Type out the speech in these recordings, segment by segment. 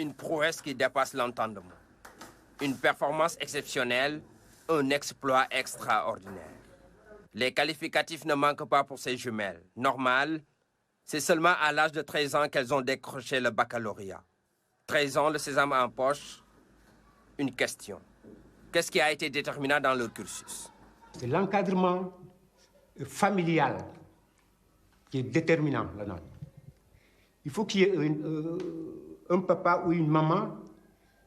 Une prouesse qui dépasse l'entendement. Une performance exceptionnelle, un exploit extraordinaire. Les qualificatifs ne manquent pas pour ces jumelles. Normal, c'est seulement à l'âge de 13 ans qu'elles ont décroché le baccalauréat. 13 ans, le sésame en poche. Une question. Qu'est-ce qui a été déterminant dans leur cursus? C'est l'encadrement familial qui est déterminant là-dedans. Il faut qu'il y ait un papa ou une maman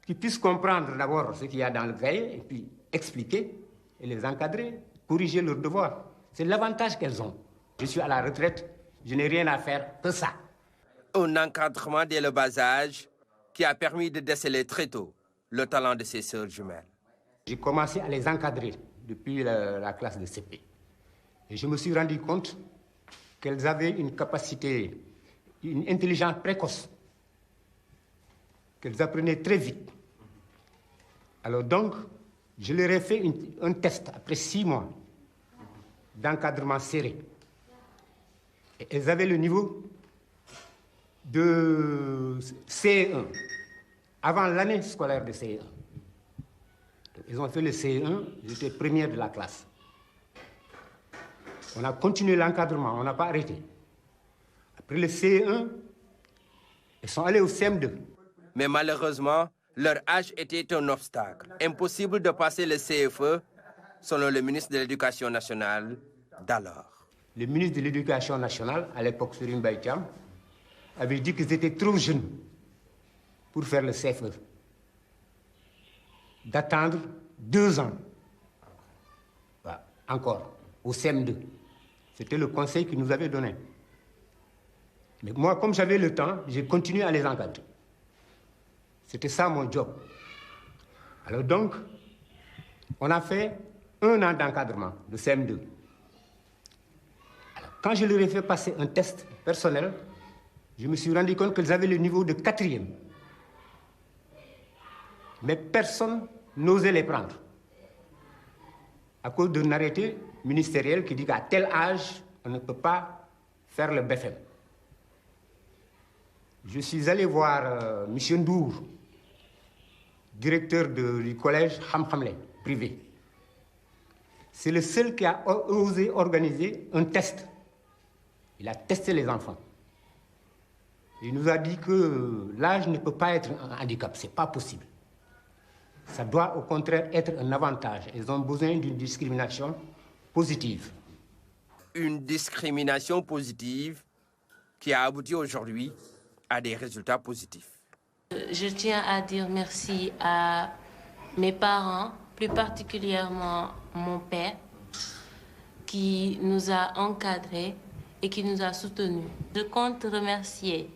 qui puisse comprendre d'abord ce qu'il y a dans le cahier et puis expliquer et les encadrer, corriger leurs devoirs. C'est l'avantage qu'elles ont. Je suis à la retraite, je n'ai rien à faire que ça. Un encadrement dès le bas âge qui a permis de déceler très tôt le talent de ces sœurs jumelles. J'ai commencé à les encadrer depuis la classe de CP. Et je me suis rendu compte qu'elles avaient une capacité, une intelligence précoce, qu'elles apprenaient très vite. Alors donc, je leur ai fait un test après 6 mois d'encadrement serré. Et elles avaient le niveau de CE1, avant l'année scolaire de CE1. Ils ont fait le CE1, j'étais première de la classe. On a continué l'encadrement, on n'a pas arrêté. Après le CE1, ils sont allés au CM2. Mais malheureusement, leur âge était un obstacle. Impossible de passer le CFE, selon le ministre de l'Éducation nationale d'alors. Le ministre de l'Éducation nationale, à l'époque, Serigne Mbaye Thiam, avait dit qu'ils étaient trop jeunes pour faire le CFE. D'attendre 2 ans. Voilà, encore, au CM2. C'était le conseil qu'il nous avait donné. Mais moi, comme j'avais le temps, j'ai continué à les encadrer. C'était ça mon job. Alors donc, on a fait 1 an d'encadrement, de CM2. Alors, quand je leur ai fait passer un test personnel, je me suis rendu compte qu'ils avaient le niveau de 4e. Mais personne n'osait les prendre. À cause d'un arrêté ministériel qui dit qu'à tel âge, on ne peut pas faire le BFM. Je suis allé voir M. Ndour, directeur du collège Ham Hamlet, privé. C'est le seul qui a osé organiser un test. Il a testé les enfants. Il nous a dit que l'âge ne peut pas être un handicap, c'est pas possible. Ça doit au contraire être un avantage. Ils ont besoin d'une discrimination positive. Une discrimination positive qui a abouti aujourd'hui à des résultats positifs. Je tiens à dire merci à mes parents, plus particulièrement mon père, qui nous a encadrés et qui nous a soutenus. Je compte remercier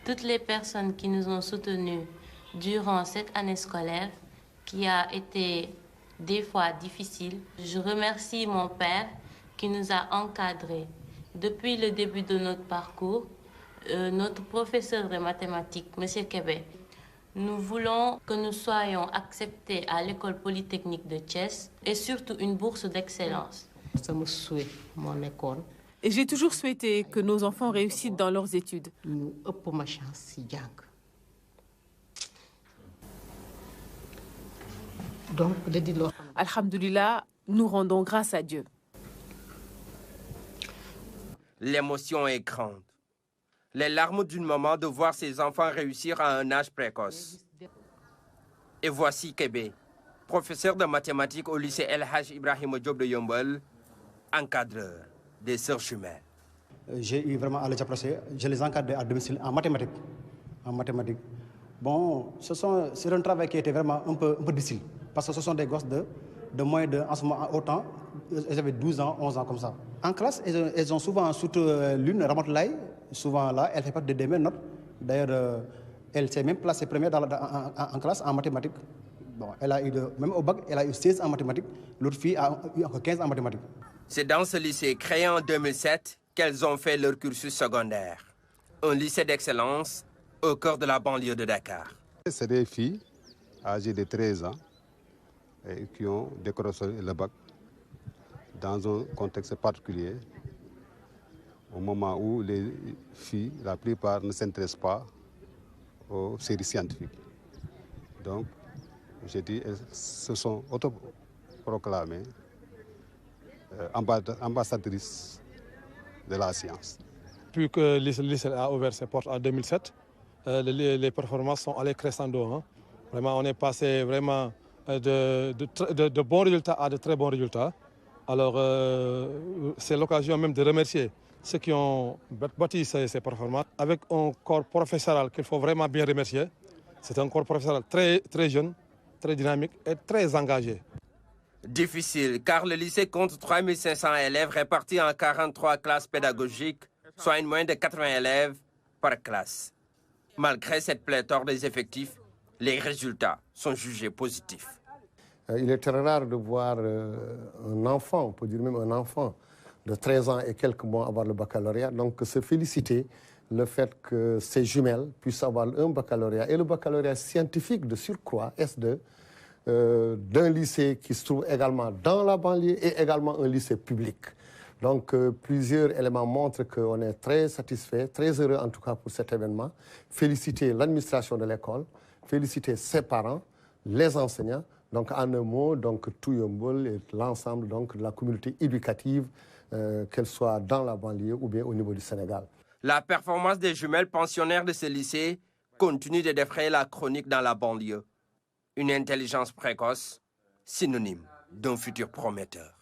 toutes les personnes qui nous ont soutenus durant cette année scolaire qui a été des fois difficile. Je remercie mon père qui nous a encadrés depuis le début de notre parcours. Notre professeur de mathématiques, M. Kébé, nous voulons que nous soyons acceptés à l'école polytechnique de Thiès et surtout une bourse d'excellence. Et j'ai toujours souhaité que nos enfants réussissent dans leurs études. Alhamdulillah, nous rendons grâce à Dieu. L'émotion est grande. Les larmes d'une maman de voir ses enfants réussir à un âge précoce. Et voici Kébé, professeur de mathématiques au lycée El Hadj Ibrahima Diop de Yeumbeul, encadreur des sœurs jumelles. J'ai eu vraiment à les approcher. Je les encadre à domicile en mathématiques. Bon, c'est un travail qui était vraiment un peu difficile. Parce que ce sont des gosses de moins de, en ce moment, autant, elles avaient 12 ans, 11 ans comme ça. En classe, elles ont souvent, surtout l'une, Ramatoulaye, souvent là, elle fait partie des meilleures notes. D'ailleurs, elle s'est même placée première en classe en mathématiques. Bon, elle a eu même au bac, elle a eu 16 en mathématiques. L'autre fille a eu encore 15 en mathématiques. C'est dans ce lycée créé en 2007 qu'elles ont fait leur cursus secondaire. Un lycée d'excellence au cœur de la banlieue de Dakar. C'est des filles âgées de 13 ans et qui ont décroché le bac dans un contexte particulier, au moment où les filles, la plupart, ne s'intéressent pas aux séries scientifiques. Donc, j'ai dit, elles se sont autoproclamées ambassadrices de la science. Depuis que le lycée a ouvert ses portes en 2007, les performances sont allées crescendo. Hein. Vraiment, on est passé vraiment de bons résultats à de très bons résultats. Alors, c'est l'occasion même de remercier ceux qui ont bâti ces performances avec un corps professoral qu'il faut vraiment bien remercier. C'est un corps professoral très, très jeune, très dynamique et très engagé. Difficile, car le lycée compte 3500 élèves répartis en 43 classes pédagogiques, soit une moyenne de 80 élèves par classe. Malgré cette pléthore des effectifs, les résultats sont jugés positifs. Il est très rare de voir un enfant, on peut dire même un enfant de 13 ans et quelques mois avoir le baccalauréat. Donc se féliciter le fait que ces jumelles puissent avoir un baccalauréat et le baccalauréat scientifique de surcroît, S2, d'un lycée qui se trouve également dans la banlieue et également un lycée public. Donc plusieurs éléments montrent qu'on est très satisfait, très heureux en tout cas pour cet événement. Féliciter l'administration de l'école, féliciter ses parents, les enseignants. Donc en un mot, donc tout Yeumbeul et l'ensemble de la communauté éducative, qu'elle soit dans la banlieue ou bien au niveau du Sénégal. La performance des jumelles pensionnaires de ce lycée continue de défrayer la chronique dans la banlieue. Une intelligence précoce, synonyme d'un futur prometteur.